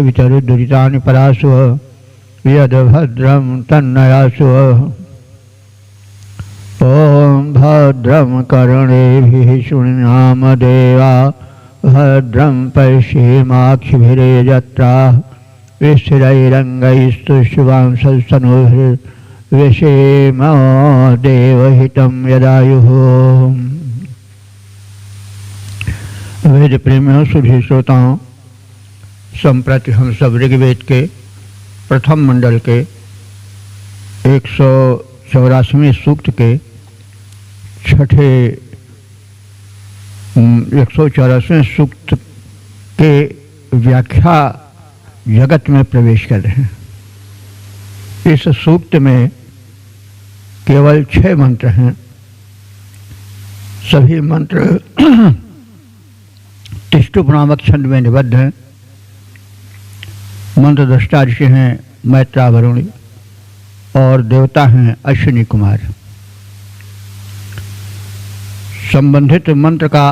वितरुदुरितानि परासु यद्भद्रं तन्नयासु। ॐ भद्रं कर्णेभिः शृणुयाम देवा भद्रं पश्येमाक्षिभिर्यजत्राः स्थिरैरङ्गैस्तुष्टुवांसस्तनूभिर्विषेम देवहितं यदायुः। वेद प्रेमियों सुधी श्रोताओं, संप्रति हम सब ऋग्वेद के प्रथम मंडल के 184वें सूक्त के 184वें सूक्त के व्याख्या जगत में प्रवेश कर रहे हैं। इस सूक्त में केवल 6 मंत्र हैं। सभी मंत्र तिष्टुप नामक छंद में निबद्ध हैं। मंत्र दृष्टा ऋषि हैं मैत्रा वरुणी और देवता हैं अश्विनी कुमार। संबंधित मंत्र का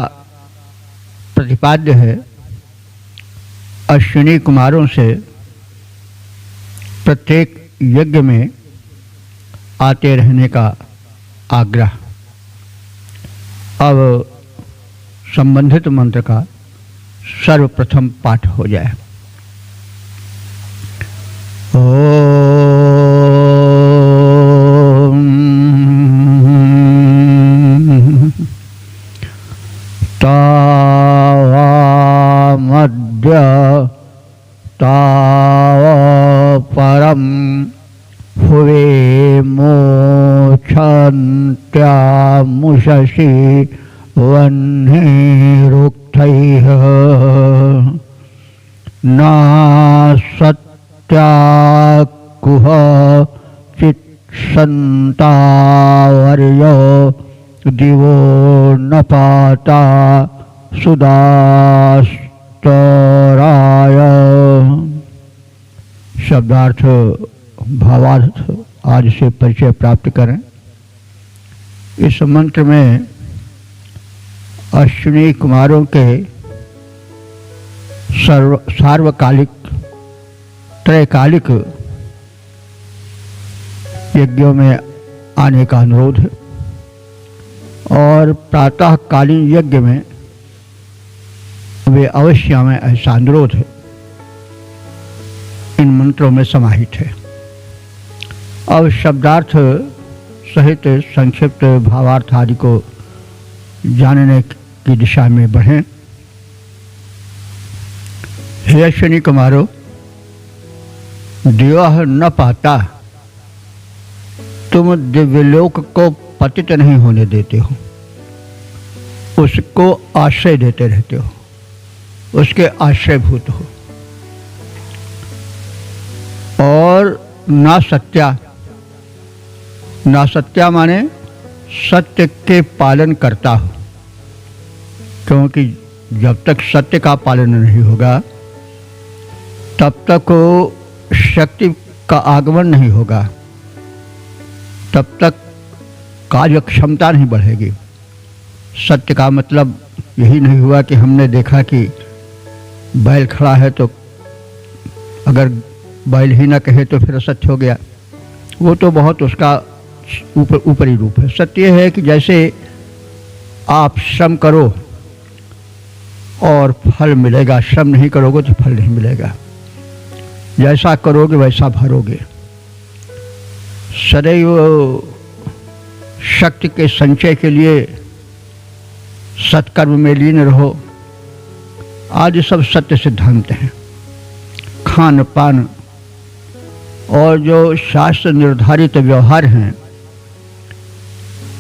प्रतिपाद्य है अश्विनी कुमारों से प्रत्येक यज्ञ में आते रहने का आग्रह। अब संबंधित मंत्र का सर्वप्रथम पाठ हो जाए। तावामद्य तावपरं हुवे मोक्षन्त्यामुषसि वह्निरुक्तैः नासत्याकुह चित्सन्तावर्यो दिवो न पाता सुदास्तराय। शब्दार्थ भावार्थ आज से परिचय प्राप्त करें। इस मंत्र में अश्विनी कुमारों के सार्वकालिक त्रैकालिक यज्ञों में आने का अनुरोध है और प्रातःकालीन यज्ञ में वे अवश्य में ऐसा अनुरोध है। इन मंत्रों में समाहित है। अब शब्दार्थ सहित संक्षिप्त भावार्थ आदि को जानने की दिशा में बढ़ें। हे अश्विनी कुमारों, दिवह न पाता, तुम दिव्यलोक को पतित नहीं होने देते हो, उसको आश्रय देते रहते हो, उसके आश्रयभूत हो। और ना सत्या माने सत्य के पालन करता हो, क्योंकि जब तक सत्य का पालन नहीं होगा तब तक शक्ति का आगमन नहीं होगा, तब तक कार्य क्षमता नहीं बढ़ेगी। सत्य का मतलब यही नहीं हुआ कि हमने देखा कि बैल खड़ा है तो अगर बैल ही ना कहे तो फिर असत्य हो गया। वो तो बहुत उसका ऊपरी रूप है। सत्य है कि जैसे आप श्रम करो और फल मिलेगा, श्रम नहीं करोगे तो फल नहीं मिलेगा। जैसा करोगे वैसा भरोगे। सदैव शक्ति के संचय के लिए सत्कर्म में लीन रहो। आज सब सत्य सिद्धांत हैं। खान पान और जो शास्त्र निर्धारित व्यवहार हैं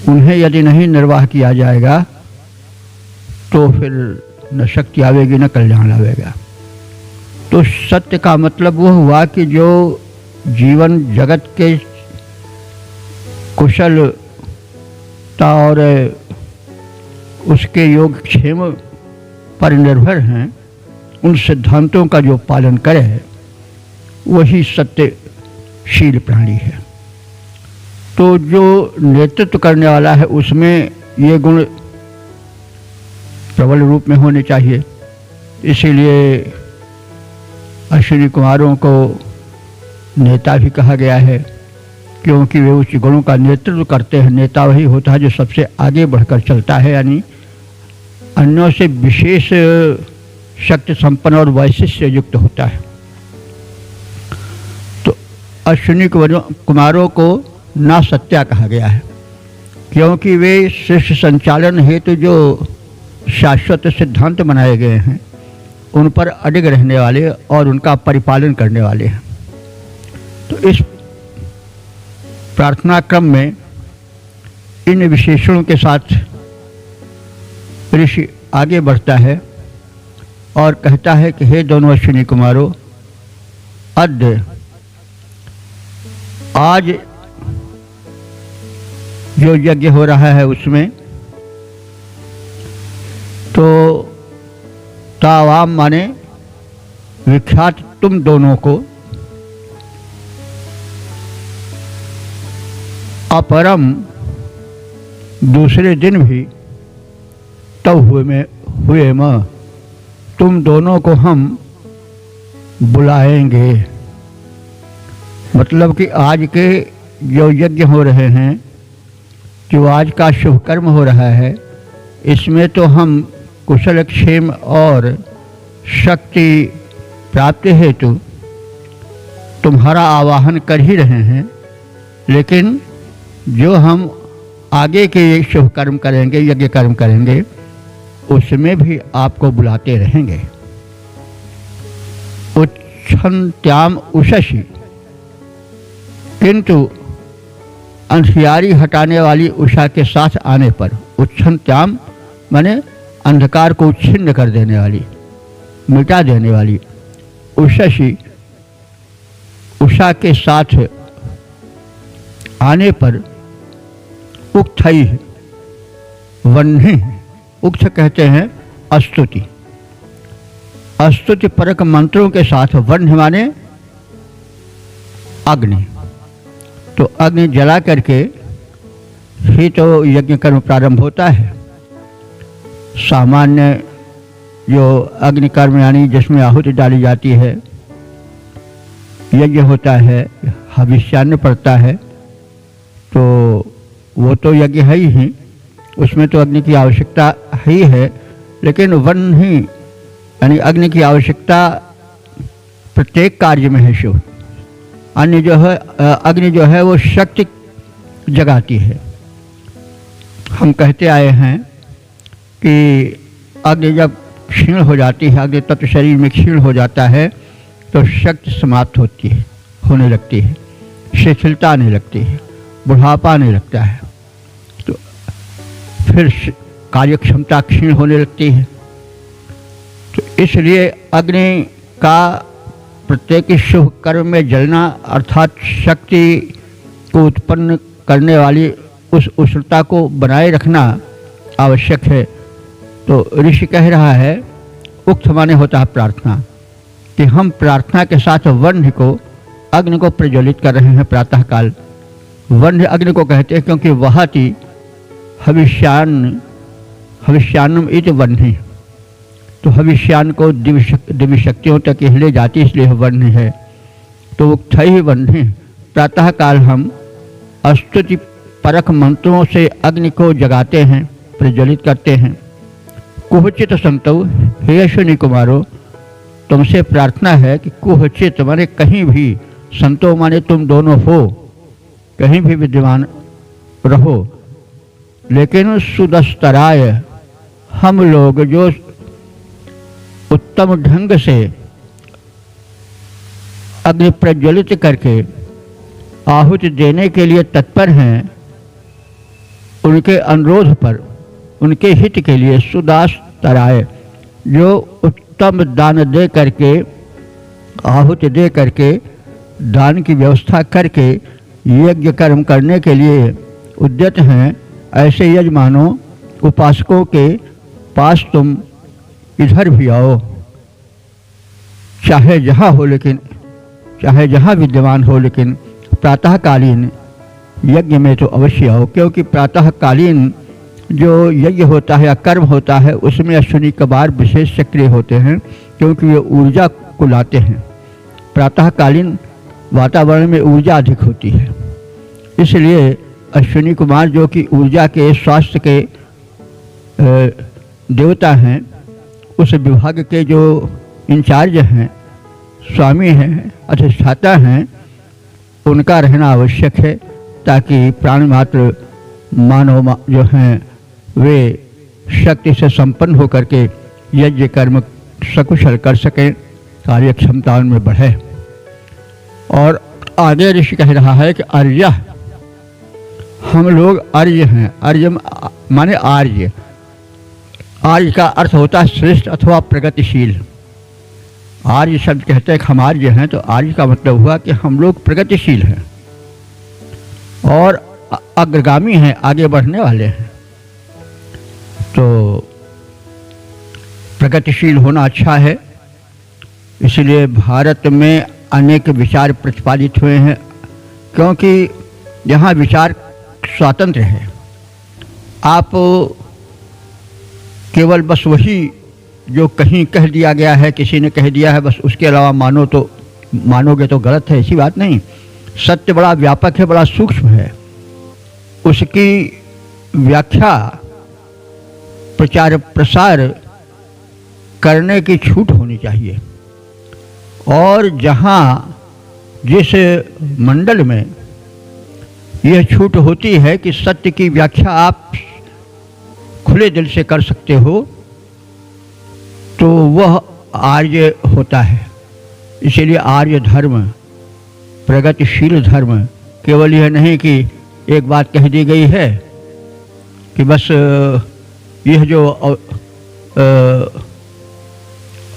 उन्हें यदि नहीं निर्वाह किया जाएगा तो फिर न शक्ति आवेगी न कल्याण आवेगा। तो सत्य का मतलब वो हुआ कि जो जीवन जगत के कुशलता और उसके योगक्षेम पर निर्भर हैं, उन सिद्धांतों का जो पालन करे वही सत्यशील प्राणी है। तो जो नेतृत्व करने वाला है उसमें ये गुण प्रबल रूप में होने चाहिए। इसीलिए अश्विनी कुमारों को नेता भी कहा गया है, क्योंकि वे उच्च गुणों का नेतृत्व करते हैं। नेता वही होता है जो सबसे आगे बढ़कर चलता है, यानी अन्यों से विशेष शक्ति संपन्न और वैशिष्ट युक्त होता है। तो अश्विनी कुमारों को ना सत्या कहा गया है, क्योंकि वे सृष्टि संचालन हेतु जो शाश्वत सिद्धांत बनाए गए हैं उन पर अडिग रहने वाले और उनका परिपालन करने वाले हैं। तो इस प्रार्थना क्रम में इन विशेषणों के साथ ऋषि आगे बढ़ता है और कहता है कि हे दोनों अश्विनी कुमारों, अद्य आज जो यज्ञ हो रहा है उसमें तो तावाम माने विख्यात तुम दोनों को अपरम दूसरे दिन भी तब हुए म तुम दोनों को हम बुलाएंगे। मतलब कि आज के जो यज्ञ हो रहे हैं, जो आज का शुभ कर्म हो रहा है, इसमें तो हम कुशल क्षेम और शक्ति प्राप्ति हेतु तुम्हारा आवाहन कर ही रहे हैं, लेकिन जो हम आगे के शुभ कर्म करेंगे, यज्ञ कर्म करेंगे, उसमें भी आपको बुलाते रहेंगे। उच्छन्त्याम उषसि, किंतु अंधियारी हटाने वाली उषा के साथ आने पर, उच्छन्त्याम माने अंधकार को छिन्न कर देने वाली, मिटा देने वाली, उषसि उषा के साथ आने पर उक्थई वह्नि, उक्त कहते हैं स्तुति, स्तुति परक मंत्रों के साथ, वह्नि माने अग्नि। तो अग्नि जला करके ही तो यज्ञ कर्म प्रारंभ होता है। सामान्य जो अग्नि कर्म यानी जिसमें आहुति डाली जाती है, यज्ञ होता है, हविष्यान्न पड़ता है, तो वो तो यज्ञ है ही, उसमें तो अग्नि की आवश्यकता ही है। लेकिन वह्नि यानी अग्नि की आवश्यकता प्रत्येक कार्य में है शुभ। अन्य जो है अग्नि जो है वो शक्ति जगाती है। हम कहते आए हैं कि अग्नि जब क्षीण हो जाती है, अग्नि तत्व शरीर में क्षीण हो जाता है तो शक्ति समाप्त होती है, होने लगती है, शिथिलता आने लगती है, बुढ़ापा आने लगता है, तो फिर कार्य क्षमता क्षीण होने लगती है। तो इसलिए अग्नि का प्रत्येक शुभ कर्म में जलना अर्थात शक्ति को उत्पन्न करने वाली उस उष्णता को बनाए रखना आवश्यक है। तो ऋषि कह रहा है, उक्त माने होता है प्रार्थना, कि हम प्रार्थना के साथ वह्नि को, अग्नि को प्रज्वलित कर रहे हैं प्रातःकाल। वह्नि अग्नि को कहते हैं क्योंकि वहति हविष्यान्नम इति वह्नि, तो हविष्यान्न को दिव्य शक्तियों तक ले जाती, इसलिए वह्नि है। तो उक्त ही वह्नि, प्रातःकाल हम स्तुति परक मंत्रों से अग्नि को जगाते हैं, प्रज्वलित करते हैं। कुहचित संतौ, हे अश्विनी कुमारो, तुमसे प्रार्थना है कि कुहचित माने कहीं भी, संतो माने तुम दोनों हो, कहीं भी विद्यमान रहो, लेकिन सुदस्तराय, हम लोग जो उत्तम ढंग से अग्नि प्रज्वलित करके आहुति देने के लिए तत्पर हैं, उनके अनुरोध पर, उनके हित के लिए सुदास्तराय, जो उत्तम दान दे करके, आहुति दे करके, दान की व्यवस्था करके यज्ञ कर्म करने के लिए उद्यत हैं, ऐसे यजमानों, उपासकों के पास तुम इधर भी आओ, चाहे जहाँ हो, लेकिन चाहे जहाँ विद्यमान हो, लेकिन प्रातःकालीन यज्ञ में तो अवश्य आओ, क्योंकि प्रातःकालीन जो यज्ञ होता है या कर्म होता है उसमें अश्विनी कबार विशेष सक्रिय होते हैं, क्योंकि वे ऊर्जा को लाते हैं। प्रातःकालीन वातावरण में ऊर्जा अधिक होती है, इसलिए अश्विनी कुमार जो कि ऊर्जा के स्वास्थ्य के देवता हैं, उस विभाग के जो इंचार्ज हैं, स्वामी हैं, अधिष्ठाता हैं, उनका रहना आवश्यक है, ताकि प्राण मात्र मानव जो हैं वे शक्ति से संपन्न होकर के यज्ञ कर्म सकुशल कर सकें, कार्य क्षमता उनमें बढ़े। और आगे ऋषि कह रहा है कि आर्य, हम लोग आर्य हैं। आर्य माने आर्य, आर्य का अर्थ होता है श्रेष्ठ अथवा प्रगतिशील। आर्य शब्द कहते हैं कि हम आर्य हैं, तो आर्य का मतलब हुआ कि हम लोग प्रगतिशील हैं और अग्रगामी हैं, आगे बढ़ने वाले हैं। तो प्रगतिशील होना अच्छा है, इसलिए भारत में अनेक विचार प्रतिपादित हुए हैं, क्योंकि यहाँ विचार स्वातंत्र है। आप केवल बस वही जो कहीं कह दिया गया है, किसी ने कह दिया है, बस उसके अलावा मानोगे तो गलत है, ऐसी बात नहीं। सत्य बड़ा व्यापक है, बड़ा सूक्ष्म है, उसकी व्याख्या प्रचार प्रसार करने की छूट होनी चाहिए। और जहाँ जिस मंडल में यह छूट होती है कि सत्य की व्याख्या आप खुले दिल से कर सकते हो, तो वह आर्य होता है। इसीलिए आर्य धर्म, प्रगतिशील धर्म, केवल यह नहीं कि एक बात कह दी गई है कि बस यह जो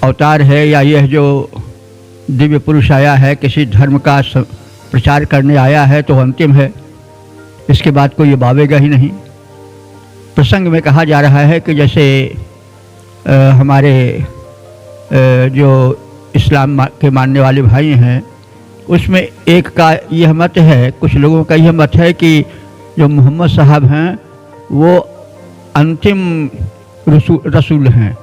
अवतार है या यह जो दिव्य पुरुष आया है, किसी धर्म का प्रचार करने आया है तो अंतिम है, इसके बाद कोई ये बावेगा ही नहीं। प्रसंग में कहा जा रहा है कि जैसे हमारे जो इस्लाम के मानने वाले भाई हैं, उसमें एक का यह मत है, कुछ लोगों का यह मत है कि जो मोहम्मद साहब हैं वो अंतिम रसूल हैं,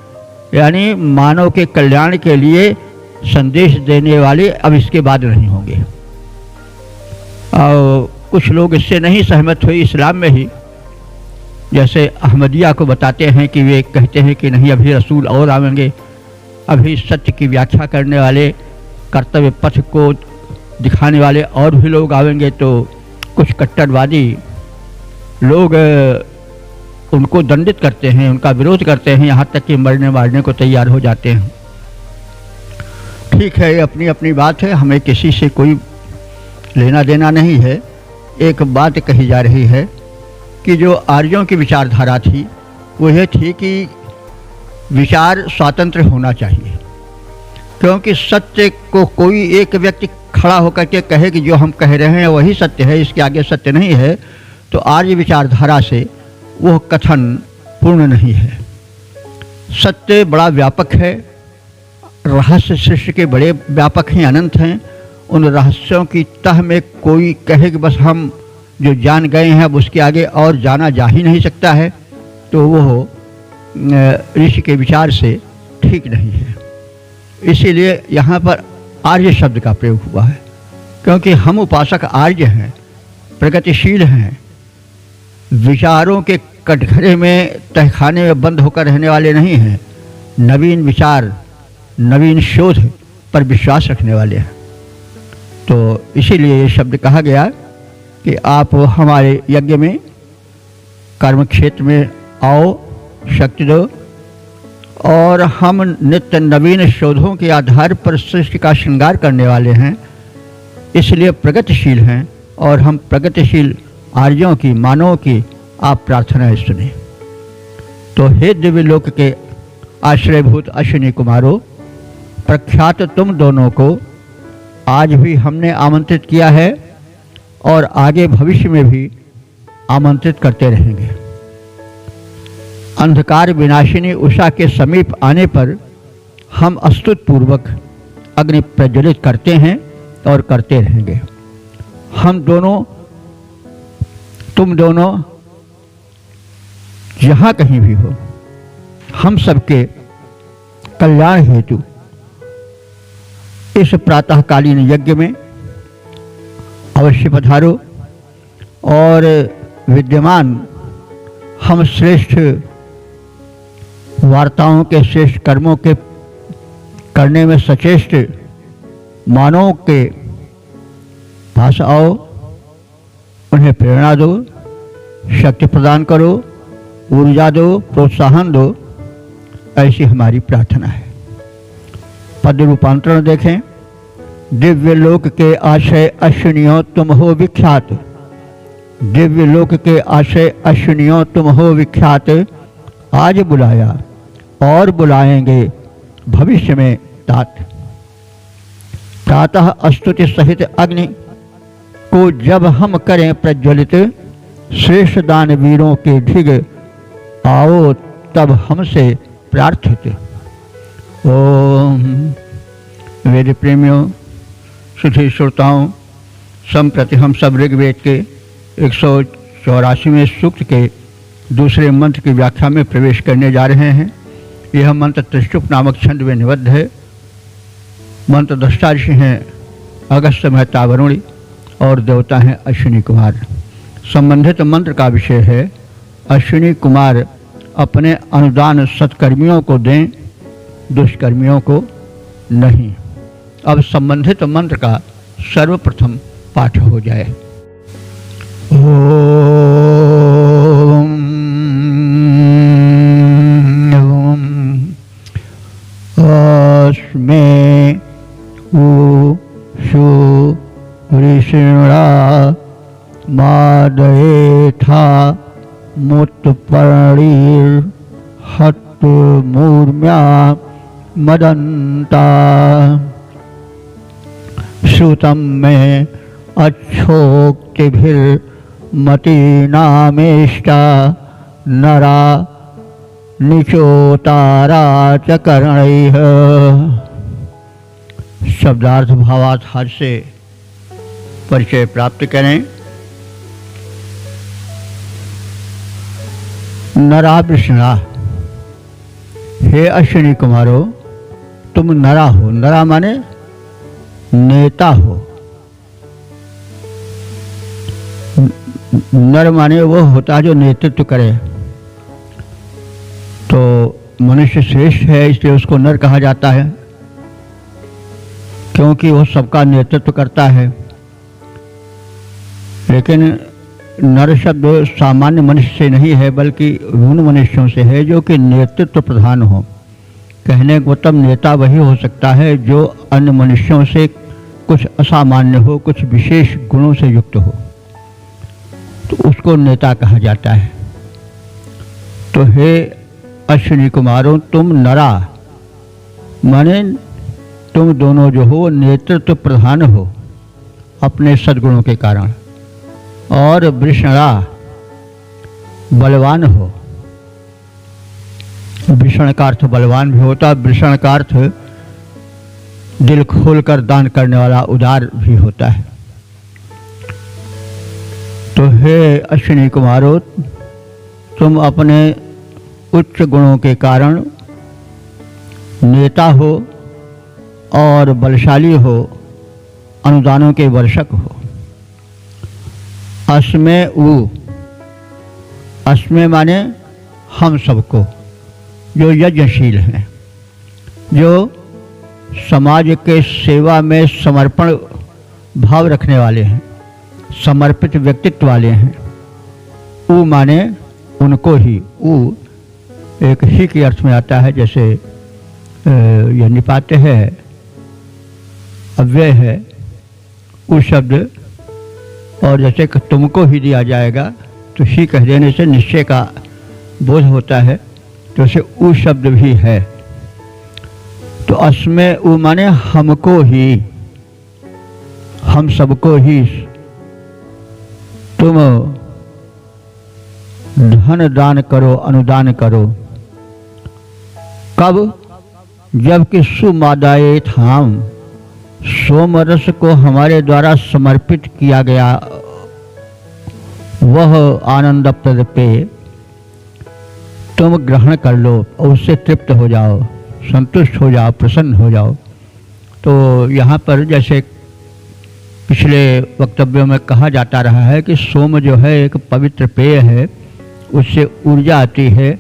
यानी मानव के कल्याण के लिए संदेश देने वाले अब इसके बाद नहीं होंगे। और कुछ लोग इससे नहीं सहमत हुए इस्लाम में ही, जैसे अहमदिया को बताते हैं कि वे कहते हैं कि नहीं, अभी रसूल और आवेंगे, अभी सत्य की व्याख्या करने वाले, कर्तव्य पथ को दिखाने वाले और भी लोग आवेंगे। तो कुछ कट्टरवादी लोग उनको दंडित करते हैं, उनका विरोध करते हैं, यहाँ तक कि मरने मारने को तैयार हो जाते हैं। ठीक है, ये अपनी अपनी बात है, हमें किसी से कोई लेना देना नहीं है। एक बात कही जा रही है कि जो आर्यों की विचारधारा थी वो यह थी कि विचार स्वतंत्र होना चाहिए, क्योंकि सत्य को कोई एक व्यक्ति खड़ा होकर के कहे कि जो हम कह रहे हैं वही सत्य है, इसके आगे सत्य नहीं है, तो आर्य विचारधारा से वह कथन पूर्ण नहीं है। सत्य बड़ा व्यापक है, रहस्य सृष्टि के बड़े व्यापक हैं, अनंत हैं। उन रहस्यों की तह में कोई कहे कि बस हम जो जान गए हैं अब उसके आगे और जाना जा ही नहीं सकता है, तो वो ऋषि के विचार से ठीक नहीं है। इसीलिए यहाँ पर आर्य शब्द का प्रयोग हुआ है, क्योंकि हम उपासक आर्य हैं, प्रगतिशील हैं, विचारों के कटघरे में तहखाने में बंद होकर रहने वाले नहीं हैं, नवीन विचार, नवीन शोध पर विश्वास रखने वाले हैं। तो इसीलिए ये शब्द कहा गया कि आप हमारे यज्ञ में, कर्म क्षेत्र में आओ, शक्ति दो, और हम नित्य नवीन शोधों के आधार पर सृष्टि का श्रृंगार करने वाले हैं, इसलिए प्रगतिशील हैं। और हम प्रगतिशील आर्यों की, मानवों की आप प्रार्थनाएं सुने। तो हे दिव्य लोक के आश्रयभूत अश्विनी कुमारों, प्रख्यात तुम दोनों को आज भी हमने आमंत्रित किया है और आगे भविष्य में भी आमंत्रित करते रहेंगे। अंधकार विनाशिनी उषा के समीप आने पर हम अस्तुत पूर्वक अग्नि प्रज्वलित करते हैं और करते रहेंगे। हम दोनों, तुम दोनों जहाँ कहीं भी हो, हम सबके कल्याण हेतु इस प्रातःकालीन यज्ञ में अवश्य पधारो और विद्यमान हम श्रेष्ठ वार्ताओं के, श्रेष्ठ कर्मों के करने में सचेष्ट मानवों के पास आओ, उन्हें प्रेरणा दो, शक्ति प्रदान करो, ऊर्जा दो, प्रोत्साहन दो, ऐसी हमारी प्रार्थना है। पद रूपांतरण देखें। दिव्य लोक के आशय अश्विनियों तुम हो विख्यात, दिव्य लोक के आशय अश्विनियों तुम हो विख्यात, आज बुलाया और बुलाएंगे भविष्य में तात। प्रातः स्तुति सहित अग्नि को जब हम करें प्रज्वलित, श्रेष्ठ दानवीरों के ढिग आओ तब हमसे प्रार्थित। ओम। वेद प्रेमियों, सुधी श्रोताओं, संप्रति हम सब ऋग्वेद के 184वें सूक्त के दूसरे मंत्र की व्याख्या में प्रवेश करने जा रहे हैं। यह मंत्र त्रिशुप नामक छंद में निबद्ध है। मंत्र दृष्टा ऋषि हैं अगस्त्य मेहता वरुणी और देवता हैं अश्विनी कुमार। संबंधित मंत्र का विषय है अश्विनी कुमार अपने अनुदान सत्कर्मियों को दें, दुष्कर्मियों को नहीं। अब संबंधित मंत्र का सर्वप्रथम पाठ हो जाए। ओम अस्मे उषु ऋषिणा मादयेथा मुत्पर्णीर हत मूर्म्या मदंता श्रुतं में अच्छोक्तिभिर्मतीनामेष्टा नरा निचोतारा च कर्णैः। शब्दार्थ भावार्थ से परिचय प्राप्त करें। नरा वृषणा, हे अश्विनी कुमारो, तुम नरा हो। नरा माने नेता हो। नर माने वो होता जो नेतृत्व करे। तो मनुष्य श्रेष्ठ है, इसलिए उसको नर कहा जाता है, क्योंकि वो सबका नेतृत्व करता है। लेकिन नर शब्द सामान्य मनुष्य से नहीं है, बल्कि उन मनुष्यों से है जो कि नेतृत्व प्रधान हो। कहने को तब नेता वही हो सकता है जो अन्य मनुष्यों से कुछ असामान्य हो, कुछ विशेष गुणों से युक्त हो, तो उसको नेता कहा जाता है। तो हे अश्विनी कुमारों, तुम नरा माने तुम दोनों जो हो नेतृत्व प्रधान हो अपने सद्गुणों के कारण, और वृषणा बलवान हो। वृषण का अर्थ बलवान भी होता है, वृषण का अर्थ दिल खोलकर दान करने वाला, उदार भी होता है। तो हे अश्विनी कुमारो, तुम अपने उच्च गुणों के कारण नेता हो और बलशाली हो, अनुदानों के वर्षक हो। अस्मे उ, अस्मे माने हम सबको, जो यज्ञशील हैं, जो समाज के सेवा में समर्पण भाव रखने वाले हैं, समर्पित व्यक्तित्व वाले हैं। उ माने उनको ही। उ एक ही के अर्थ में आता है, जैसे यह निपात है, अव्यय है उ शब्द, और जैसे कि तुमको ही दिया जाएगा तो ही कह देने से निश्चय का बोध होता है, तो उसे उ शब्द भी है। तो अस्मे उ माने हमको ही, हम सबको ही तुम धन दान करो, अनुदान करो। कब? जबकि सुमादाये थाम, सोमरस को हमारे द्वारा समर्पित किया गया वह आनंदप्रद पेय तुम ग्रहण कर लो और उससे तृप्त हो जाओ, संतुष्ट हो जाओ, प्रसन्न हो जाओ। तो यहाँ पर जैसे पिछले वक्तव्यों में कहा जाता रहा है कि सोम जो है एक पवित्र पेय है, उससे ऊर्जा आती है,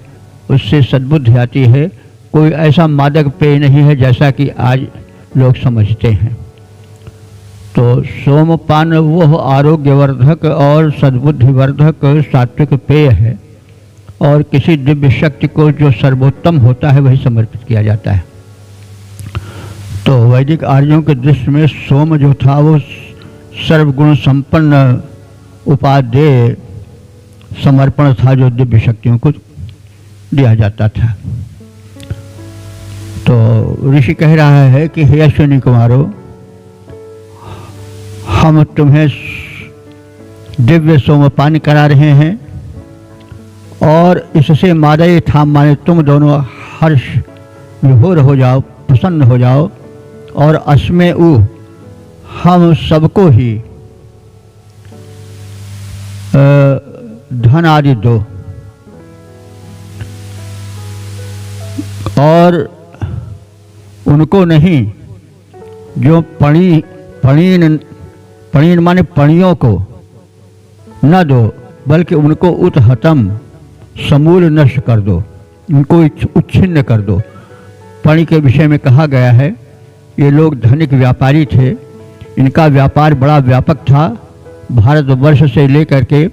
उससे सद्बुद्धि आती है। कोई ऐसा मादक पेय नहीं है जैसा कि आज लोग समझते हैं। तो सोमपान वह आरोग्यवर्धक और सद्बुद्धिवर्धक सात्विक पेय है और किसी दिव्य शक्ति को जो सर्वोत्तम होता है वही समर्पित किया जाता है। तो वैदिक आर्यों के दृष्टि में सोम जो था वो सर्वगुण संपन्न उपादेय समर्पण था जो दिव्य शक्तियों को दिया जाता था। तो ऋषि कह रहा है कि हे अश्विनी कुमारों, हम तुम्हें दिव्य सोमपान करा रहे हैं और इससे मादय थाम माने तुम दोनों हर्ष विभोर हो जाओ, प्रसन्न हो जाओ और अस्मे उ हम सबको ही धन आदि दो और उनको नहीं जो पणीन माने पणियों को न दो, बल्कि उनको उत्हतम समूल नष्ट कर दो, उनको उच्छिन्न कर दो। पणि के विषय में कहा गया है ये लोग धनिक व्यापारी थे, इनका व्यापार बड़ा व्यापक था, भारतवर्ष से लेकर के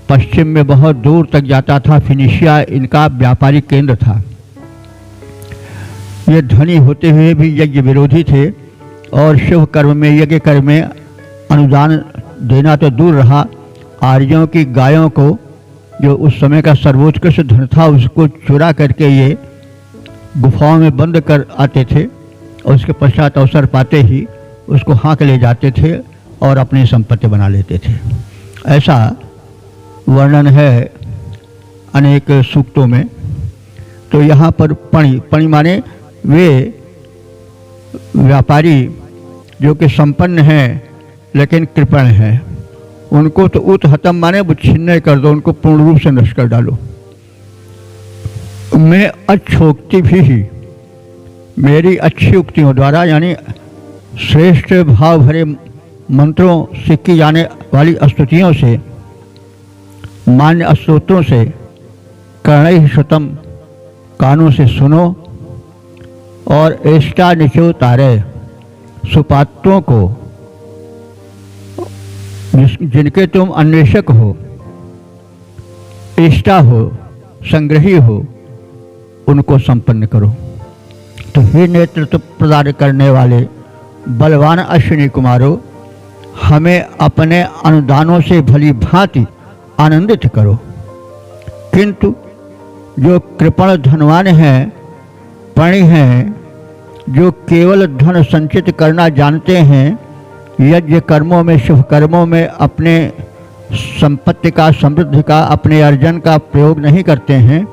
पश्चिम में बहुत दूर तक जाता था। फिनिशिया इनका व्यापारिक केंद्र था। ये धनी होते हुए भी यज्ञ विरोधी थे और शुभ कर्म में, यज्ञ कर्म में अनुदान देना तो दूर रहा, आर्यों की गायों को जो उस समय का सर्वोत्कृष्ट धन था उसको चुरा करके ये गुफाओं में बंद कर आते थे और उसके पश्चात अवसर पाते ही उसको हाँक ले जाते थे और अपनी संपत्ति बना लेते थे। ऐसा वर्णन है अनेक सूक्तों में। तो यहाँ पर पणि माने वे व्यापारी जो कि संपन्न हैं लेकिन कृपण हैं, उनको तो उत्हतम माने वो छिन्न कर दो, उनको पूर्ण रूप से नष्ट कर डालो। मैं अच्छोक्ति भी मेरी अच्छी उक्तियों द्वारा यानी श्रेष्ठ भाव भरे मंत्रों से की जाने वाली स्तुतियों से, मान्य स्तोत्रों से, कर्णैः श्रुतम कानों से सुनो और एष्टा निचो तारे सुपात्रों को जिनके तुम अन्वेषक हो, इष्टा हो, संग्रही हो, उनको संपन्न करो। तो हे नेतृत्व प्रदान करने वाले बलवान अश्विनी कुमारों, हमें अपने अनुदानों से भली भांति आनंदित करो। किंतु जो कृपण धनवान हैं, पणि हैं, जो केवल धन संचित करना जानते हैं, यज्ञ कर्मों में, शुभ कर्मों में अपने संपत्ति का, समृद्धि का, अपने अर्जन का प्रयोग नहीं करते हैं,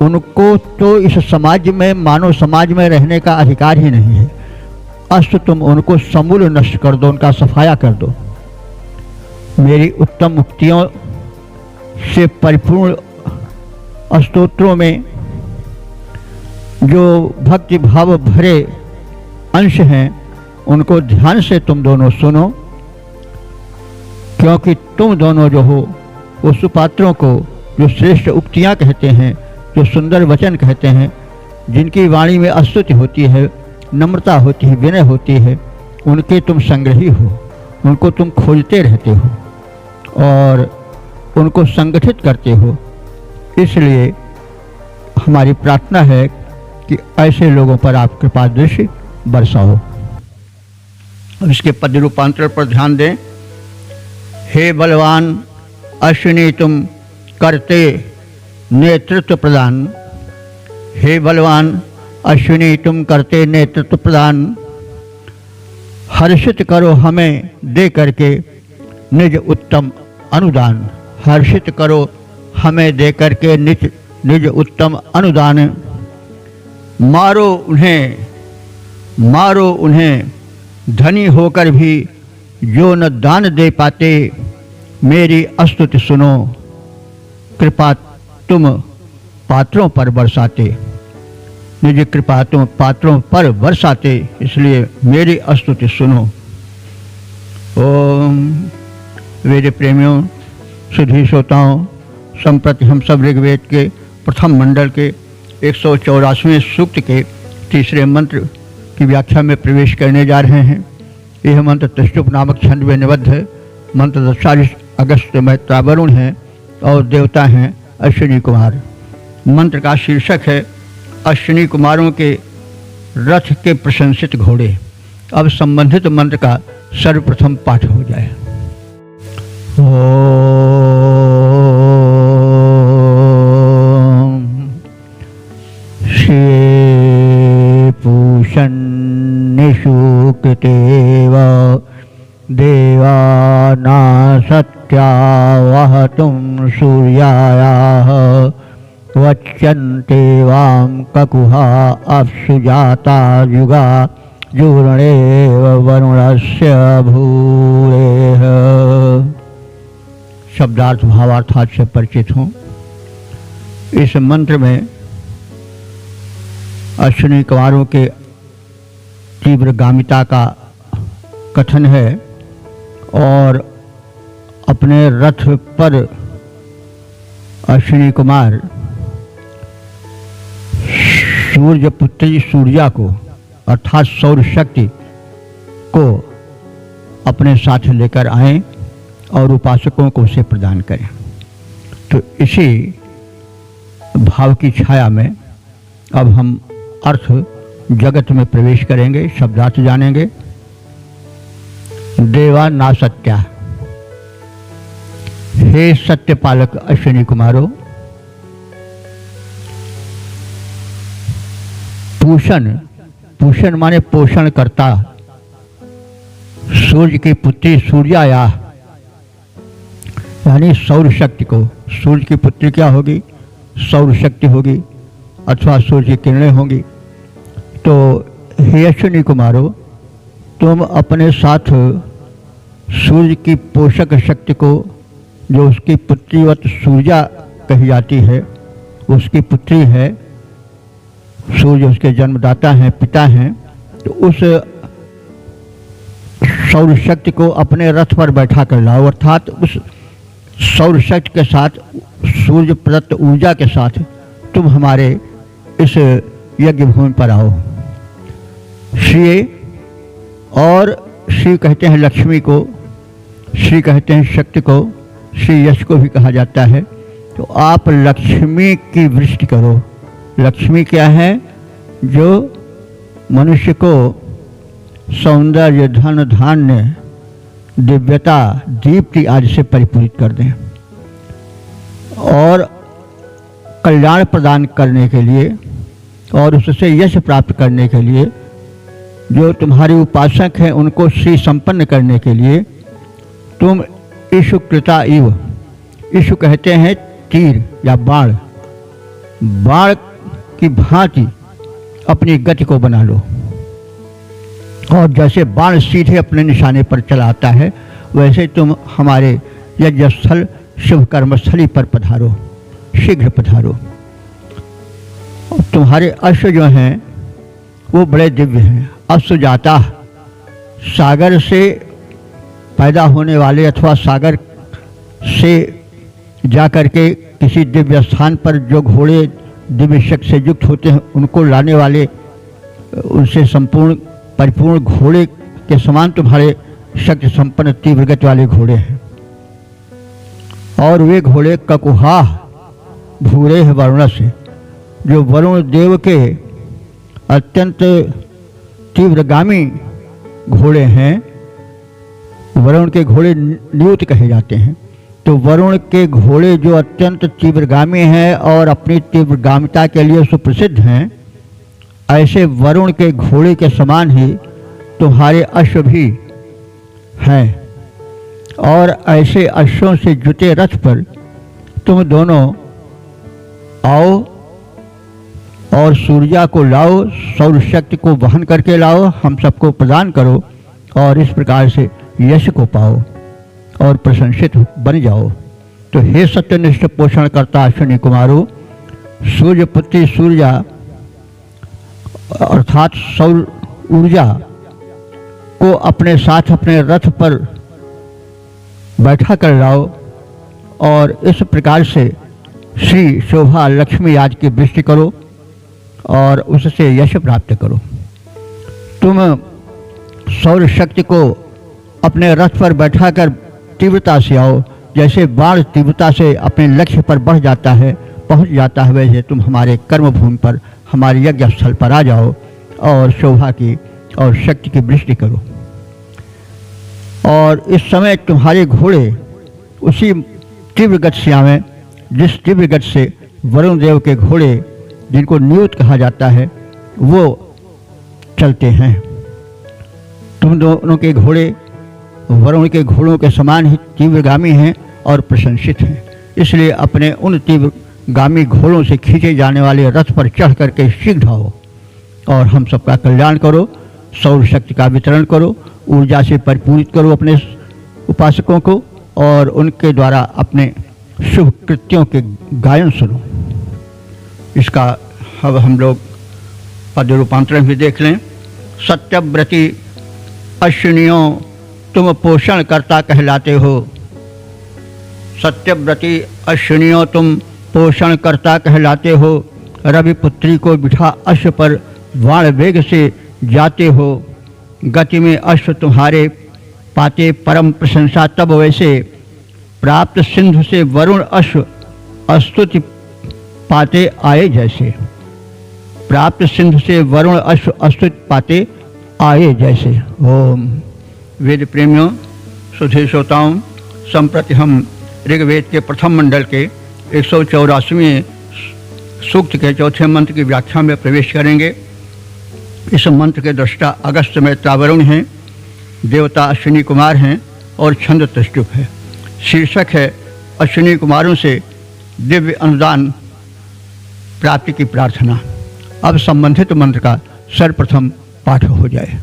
उनको तो इस समाज में, मानव समाज में रहने का अधिकार ही नहीं है। अस्त तुम उनको समूल नष्ट कर दो, उनका सफाया कर दो। मेरी उत्तम उक्तियों से परिपूर्ण स्तोत्रों में जो भक्ति भाव भरे अंश हैं उनको ध्यान से तुम दोनों सुनो, क्योंकि तुम दोनों जो हो वो सुपात्रों को जो श्रेष्ठ उक्तियां कहते हैं, जो सुंदर वचन कहते हैं, जिनकी वाणी में स्तुति होती है, नम्रता होती है, विनय होती है, उनके तुम संग्रही हो, उनको तुम खोजते रहते हो और उनको संगठित करते हो। इसलिए हमारी प्रार्थना है कि ऐसे लोगों पर आप कृपा दृष्टि बरसाओ। इसके पद रूपांतर पर ध्यान दें। हे बलवान अश्विनी, तुम करते नेतृत्व प्रदान। हे बलवान अश्विनी, तुम करते नेतृत्व प्रदान। हर्षित करो हमें दे करके निज उत्तम अनुदान। हर्षित करो हमें देकर के निज निज उत्तम अनुदान। मारो उन्हें धनी होकर भी जो न दान दे पाते। मेरी स्तुति सुनो, कृपा तुम पात्रों पर बरसाते। निज कृपा तुम पात्रों पर बरसाते, इसलिए मेरी स्तुति सुनो। ओम वेद प्रेमियों, सुधी श्रोताओं, संप्रति हम सब ऋग्वेद के प्रथम मंडल के 184वें सूक्त के तीसरे मंत्र की व्याख्या में प्रवेश करने जा रहे हैं। यह मंत्र तृष्टुप नामक छंद में निबद्ध है। मंत्र 40 अगस्त में त्रावरुण है और देवता हैं अश्विनी कुमार। मंत्र का शीर्षक है अश्विनी कुमारों के रथ के प्रशंसित घोड़े। अब संबंधित मंत्र का सर्वप्रथम पाठ हो जाए। ओम श्री पूषन्निषुकृतेव देवाना सत्यावहतुं सूर्यायाः वच्यन्ते वां ककुहा अप्सुजाता युगा जुर्णेव वरुणस्य भूरेः। शब्दार्थ भावार्थात से परिचित हों। इस मंत्र में अश्विनी कुमारों के तीव्रगामिता का कथन है और अपने रथ पर अश्विनी कुमार सूर्य पुत्री सूर्या को अर्थात सौर शक्ति को अपने साथ लेकर आए और उपासकों को उसे प्रदान करें। तो इसी भाव की छाया में अब हम अर्थ जगत में प्रवेश करेंगे, शब्दार्थ जानेंगे। देवा ना सत्या, हे सत्यपालक अश्विनी कुमारों, पूषण माने पोषण करता, सूर्य की पुत्री सूर्याया यानी सौर शक्ति को। सूर्य की पुत्री क्या होगी? सौर शक्ति होगी अथवा सूर्य की किरणें होंगी। तो हे अश्विनी कुमारों, तुम अपने साथ सूर्य की पोषक शक्ति को, जो उसकी पुत्रीवत सूर्या कही जाती है, उसकी पुत्री है, सूर्य उसके जन्मदाता हैं, पिता हैं, तो उस सौर शक्ति को अपने रथ पर बैठा कर लाओ। अर्थात उस सौर शक्ति के साथ, सूर्य प्रदत्त ऊर्जा के साथ तुम हमारे इस यज्ञ भूमि पर आओ। श्री, और श्री कहते हैं लक्ष्मी को, श्री कहते हैं शक्ति को, श्री यश को भी कहा जाता है। तो आप लक्ष्मी की वृष्टि करो। लक्ष्मी क्या है? जो मनुष्य को सौंदर्य, धन, धान्य, दिव्यता, दीप्ति आदि से परिपूरित कर दें और कल्याण प्रदान करने के लिए और उससे यश प्राप्त करने के लिए, जो तुम्हारे उपासक हैं उनको श्री संपन्न करने के लिए तुम ईशु कृता इव, ईशु कहते हैं तीर या बाण, बाण की भांति अपनी गति को बना लो। और जैसे बाण सीधे अपने निशाने पर चला आता है, वैसे तुम हमारे यज्ञ स्थल, शुभ कर्मस्थली पर पधारो, शीघ्र पधारो। तुम्हारे अश्व जो हैं वो बड़े दिव्य हैं। अश्वजाता, सागर से पैदा होने वाले अथवा सागर से जाकर के किसी दिव्य स्थान पर जो घोड़े दिव्य शक्ति से युक्त होते हैं, उनको लाने वाले, उनसे संपूर्ण परिपूर्ण घोड़े के समान तुम्हारे शक्ति संपन्न तीव्र गति वाले घोड़े हैं। और वे घोड़े ककुहा भूरे वरुण से, जो वरुण देव के अत्यंत तीव्रगामी घोड़े हैं। वरुण के घोड़े न्यूत कहे जाते हैं। तो वरुण के घोड़े जो अत्यंत तीव्रगामी हैं और अपनी तीव्रगामिता के लिए सुप्रसिद्ध हैं, ऐसे वरुण के घोड़े के समान ही तुम्हारे अश्व भी हैं। और ऐसे अश्वों से जुटे रथ पर तुम दोनों आओ और सूर्या को लाओ, सौर शक्ति को वहन करके लाओ, हम सबको प्रदान करो और इस प्रकार से यश को पाओ और प्रशंसित बन जाओ। तो हे सत्यनिष्ठ पोषण करता अश्विनी कुमारों, सूर्यपुत्री सूर्या अर्थात सौर ऊर्जा को अपने साथ अपने रथ पर बैठा कर लाओ और इस प्रकार से श्री शोभा लक्ष्मी आज की वृष्टि करो और उससे यश प्राप्त करो। तुम सौर शक्ति को अपने रथ पर बैठाकर तीव्रता से आओ, जैसे बाण तीव्रता से अपने लक्ष्य पर बढ़ जाता है, पहुंच जाता है, वैसे तुम हमारे कर्मभूमि पर, हमारे यज्ञ स्थल पर आ जाओ और शोभा की और शक्ति की वृष्टि करो। और इस समय तुम्हारे घोड़े उसी तीव्र गति से आवें जिस तीव्र गति से वरुण देव के घोड़े, जिनको न्यूत कहा जाता है, वो चलते हैं। तुम दोनों के घोड़े वरुण के घोड़ों के समान ही तीव्रगामी हैं और प्रशंसित हैं, इसलिए अपने उन तीव्रगामी घोड़ों से खींचे जाने वाले रथ पर चढ़ करके शीघ्र आओ और हम सबका कल्याण करो, सौर शक्ति का वितरण करो, ऊर्जा से परिपूरित करो अपने उपासकों को और उनके द्वारा अपने शुभ कृत्यों के गायन सुनो। इसका अब हम लोग पद रूपांतरण भी देख लें। सत्यव्रती अश्विनियों तुम पोषण करता कहलाते हो। सत्यव्रती अश्विनियों तुम पोषण करता कहलाते हो। रविपुत्री को बिठा अश्व पर वाण वेग से जाते हो। गति में अश्व तुम्हारे पाते परम प्रशंसा तब वैसे। प्राप्त सिंधु से वरुण अश्व अस्तुति पाते आए जैसे। प्राप्त सिंधु से वरुण अश्व अस्तुति पाते आए जैसे। ओम। वेद प्रेमियों, सुधे श्रोताओं, संप्रति हम ऋग्वेद के प्रथम मंडल के 184वें सूक्त के चौथे मंत्र की व्याख्या में प्रवेश करेंगे। इस मंत्र के दृष्टा अगस्त में तावरुण हैं, देवता अश्विनी कुमार हैं और छंद तृष्टुप है। शीर्षक है अश्विनी कुमारों से दिव्य अनुदान प्राप्ति की प्रार्थना। अब संबंधित मंत्र का सर्वप्रथम पाठ हो जाए।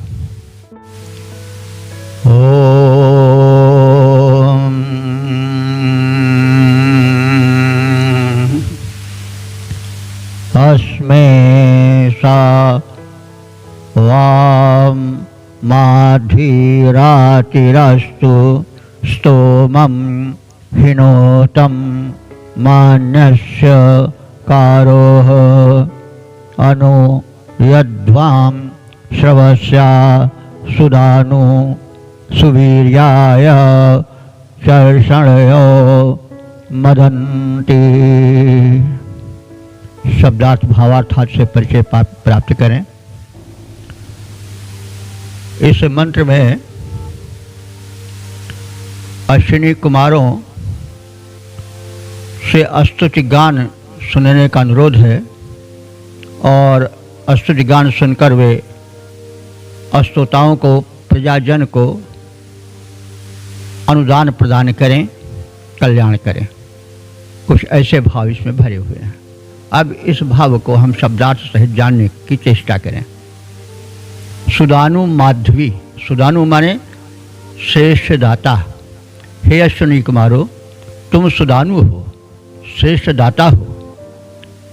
ओम। अस्मै सा वाम माधीरातिरस्तु स्तोमं हिनोतं मान्यस्य कारोः अनु यद्वां श्रवस्या सुदानु सुवीर्याय चर्षणयो मदन्ति। शब्दार्थ भावार्थात से परिचय प्राप्त करें। इस मंत्र में अश्विनी कुमारों से स्तुति गान सुनने का अनुरोध है और स्तुति गान सुनकर वे स्तोताओं को, प्रजाजन को अनुदान प्रदान करें, कल्याण करें। कुछ ऐसे भाव इसमें भरे हुए हैं। अब इस भाव को हम शब्दार्थ सहित जानने की चेष्टा करें। सुदानु माधवी, सुदानु माने श्रेष्ठ दाता। हे अश्विनी कुमारो, तुम सुदानु हो, श्रेष्ठ दाता हो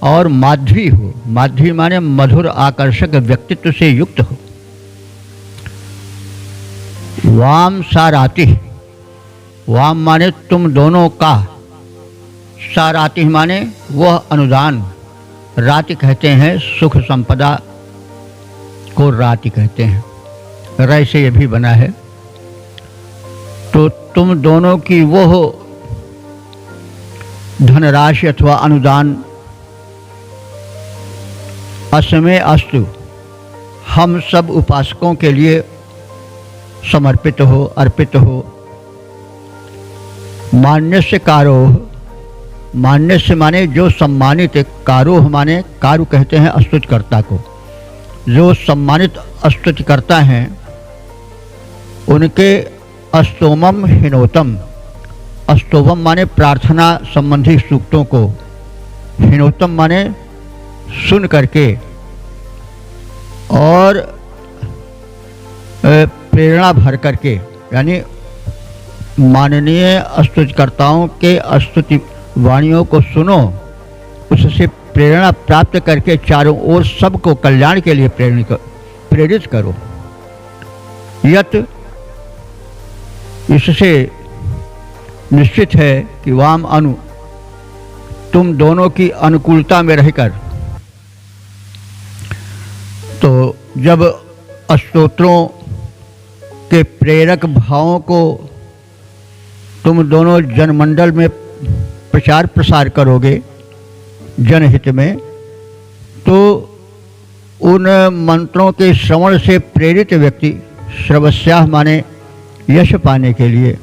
और माधवी हो। माधवी माने मधुर आकर्षक व्यक्तित्व से युक्त हो। वाम साराति, वाम माने तुम दोनों का, साराति माने वह अनुदान। राति कहते हैं सुख संपदा को, राति कहते हैं, रय से यह भी बना है। तो तुम दोनों की वो धनराशि अथवा अनुदान अस्मै अस्तु हम सब उपासकों के लिए समर्पित हो, अर्पित हो। मान्यस्य कारोह, मान्यस्य माने जो सम्मानित, कारोह माने कारू कहते हैं स्तुतिकर्ता को। जो सम्मानित स्तुतिकर्ता हैं उनके स्तोमम हिनोतम, स्तोभम माने प्रार्थना संबंधी सूक्तों को, हिनोत्तम माने सुन करके और प्रेरणा भर करके, यानी माननीय स्तुतिकर्ताओं के स्तुति वाणियों को सुनो, उससे प्रेरणा प्राप्त करके चारों ओर सबको कल्याण के लिए प्रेरित करो। यत इससे निश्चित है कि वाम अनु, तुम दोनों की अनुकूलता में रहकर, तो जब स्तोत्रों के प्रेरक भावों को तुम दोनों जनमंडल में प्रचार प्रसार करोगे जनहित में, तो उन मंत्रों के श्रवण से प्रेरित व्यक्ति श्रवस्याः माने यश पाने के लिए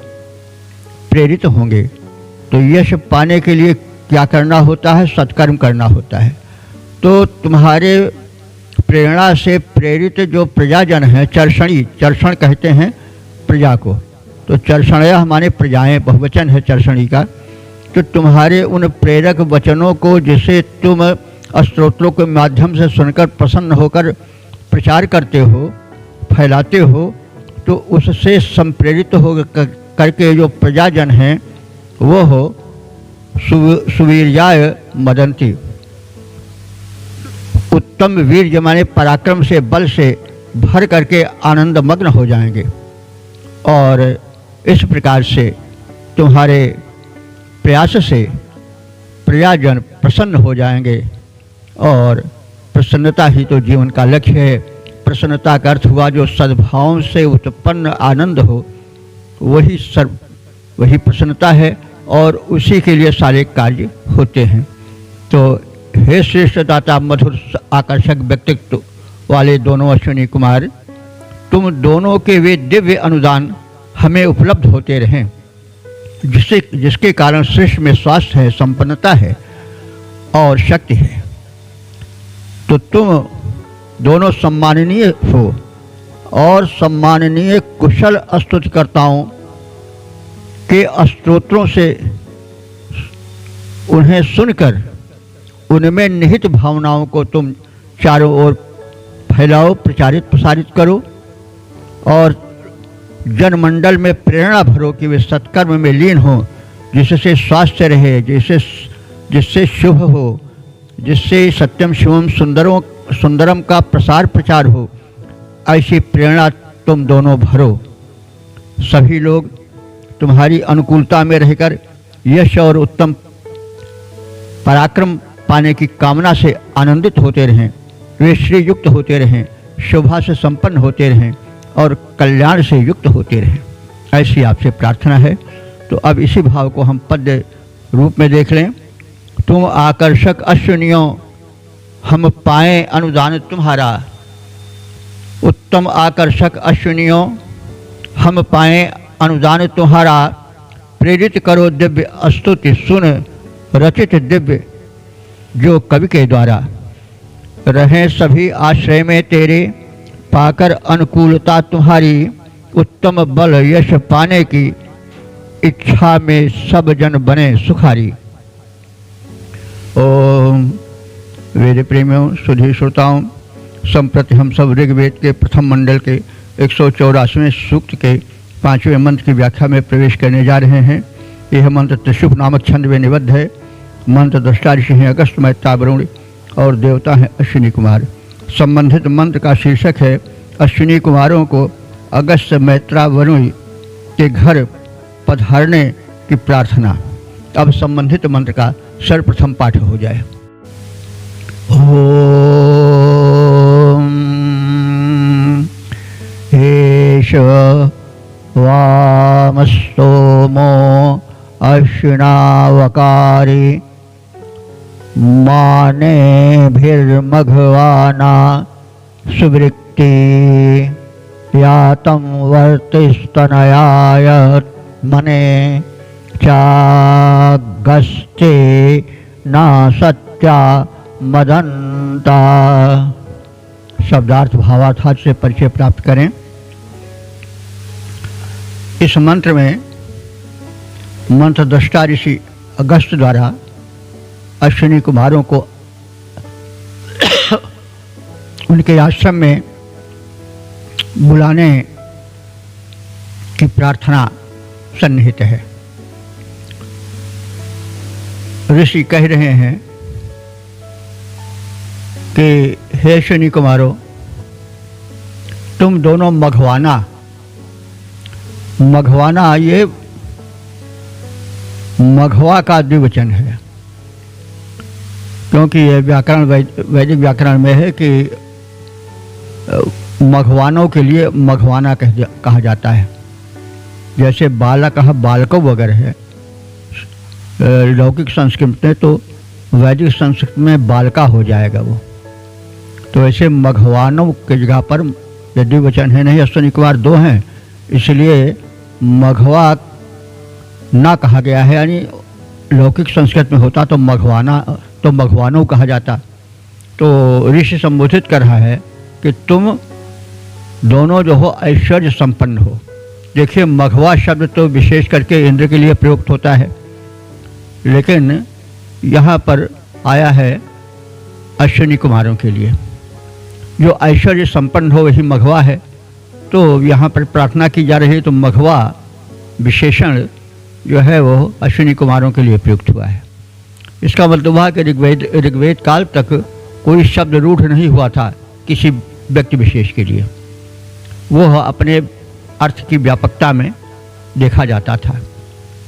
प्रेरित होंगे। तो यश पाने के लिए क्या करना होता है? सत्कर्म करना होता है। तो तुम्हारे प्रेरणा से प्रेरित जो प्रजाजन हैं, चर्षणी, चर्षण कहते हैं प्रजा को, तो चर्षणयः माने प्रजाएं, बहुवचन है चर्षणी का। तो तुम्हारे उन प्रेरक वचनों को जिसे तुम स्तोत्रों के माध्यम से सुनकर प्रसन्न होकर प्रचार करते हो, फैलाते हो, तो उससे संप्रेरित हो करके जो प्रजाजन हैं वो हो सुवीर्याय मदंती, उत्तम वीर्य माने पराक्रम से, बल से भर करके आनंद मग्न हो जाएंगे। और इस प्रकार से तुम्हारे प्रयास से प्रजाजन प्रसन्न हो जाएंगे। और प्रसन्नता ही तो जीवन का लक्ष्य है। प्रसन्नता का अर्थ हुआ जो सद्भाव से उत्पन्न आनंद हो, वही प्रसन्नता है और उसी के लिए सारे कार्य होते हैं। तो हे श्रेष्ठ दाता, मधुर आकर्षक व्यक्तित्व वाले दोनों अश्विनी कुमार, तुम दोनों के वे दिव्य अनुदान हमें उपलब्ध होते रहें, जिसके कारण सृष्टि में स्वास्थ्य है, संपन्नता है और शक्ति है। तो तुम दोनों सम्माननीय हो और सम्माननीय कुशल स्तुतिकर्ताओं के स्तोत्रों से उन्हें सुनकर उनमें निहित भावनाओं को तुम चारों ओर फैलाओ, प्रचारित प्रसारित करो और जनमंडल में प्रेरणा भरो कि वे सत्कर्म में लीन हो, जिससे स्वास्थ्य रहे, जिससे शुभ हो, जिससे सत्यम शिवम सुंदरम का प्रसार प्रचार हो। ऐसी प्रेरणा तुम दोनों भरो। सभी लोग तुम्हारी अनुकूलता में रहकर यश और उत्तम पराक्रम पाने की कामना से आनंदित होते रहें, वे श्री युक्त होते रहें, शोभा से संपन्न होते रहें और कल्याण से युक्त होते रहें। ऐसी आपसे प्रार्थना है। तो अब इसी भाव को हम पद्य रूप में देख लें। तुम आकर्षक अश्विनियों हम पाएं अनुदान तुम्हारा, उत्तम आकर्षक अश्विनियों हम पाएं अनुदान तुम्हारा, प्रेरित करो दिव्य स्तुति सुन रचित दिव्य जो कवि के द्वारा, रहें सभी आश्रय में तेरे पाकर अनुकूलता तुम्हारी, उत्तम बल यश पाने की इच्छा में सब जन बने सुखारी। ओम वेद प्रेमियों, सुधी श्रोताओं, संप्रति हम सब ऋग्वेद के प्रथम मंडल के 184वें सूक्त के 5वें मंत्र की व्याख्या में प्रवेश करने जा रहे हैं। यह मंत्र त्रिशुभ नामक छंद में निबद्ध है। मंत्र दृष्टा ऋषि हैं अगस्त मैत्ता वरुण और देवता हैं अश्विनी कुमार। संबंधित मंत्र का शीर्षक है अश्विनी कुमारों को अगस्त मैत्रा वरुण के घर पधारने की प्रार्थना। अब संबंधित मंत्र का सर्वप्रथम पाठ हो जाए। ओम एष वामस्तोमो अश्विनावकारी माने भिर्मघवाना सुवृत्ति यातं वर्तिस्तनयाय मने चागस्ते ना सत्या मदंता। शब्दार्थ भावार्थ से परिचय प्राप्त करें। इस मंत्र में मंत्रद्रष्टा ऋषि अगस्त द्वारा अश्विनी कुमारों को उनके आश्रम में बुलाने की प्रार्थना सन्निहित है। ऋषि कह रहे हैं कि हे अश्विनी कुमारों, तुम दोनों मघवाना, ये मघवा का द्विवचन है, क्योंकि ये व्याकरण वैदिक व्याकरण में है कि मघवानों के लिए मघवाना कहा जाता है। जैसे बालक बालकों वगैरह है लौकिक संस्कृत में, तो वैदिक संस्कृत में बालका हो जाएगा वो। तो ऐसे मघवानों के जगह पर यदि वचन है नहीं, अश्विनी कुमार दो हैं, इसलिए मघवा ना कहा गया है। यानी लौकिक संस्कृत में होता तो मघवाना, तो मघवानों कहा जाता। तो ऋषि संबोधित कर रहा है कि तुम दोनों जो हो ऐश्वर्य संपन्न हो। देखिए, मघवा शब्द तो विशेष करके इंद्र के लिए प्रयुक्त होता है, लेकिन यहाँ पर आया है अश्विनी कुमारों के लिए। जो ऐश्वर्य संपन्न हो वही मघवा है। तो यहाँ पर प्रार्थना की जा रही है, तो मघवा विशेषण जो है वो अश्विनी कुमारों के लिए प्रयुक्त हुआ है। इसका मतलब हुआ कि ऋग्वेद काल तक कोई शब्द रूढ़ नहीं हुआ था किसी व्यक्ति विशेष के लिए, वो अपने अर्थ की व्यापकता में देखा जाता था।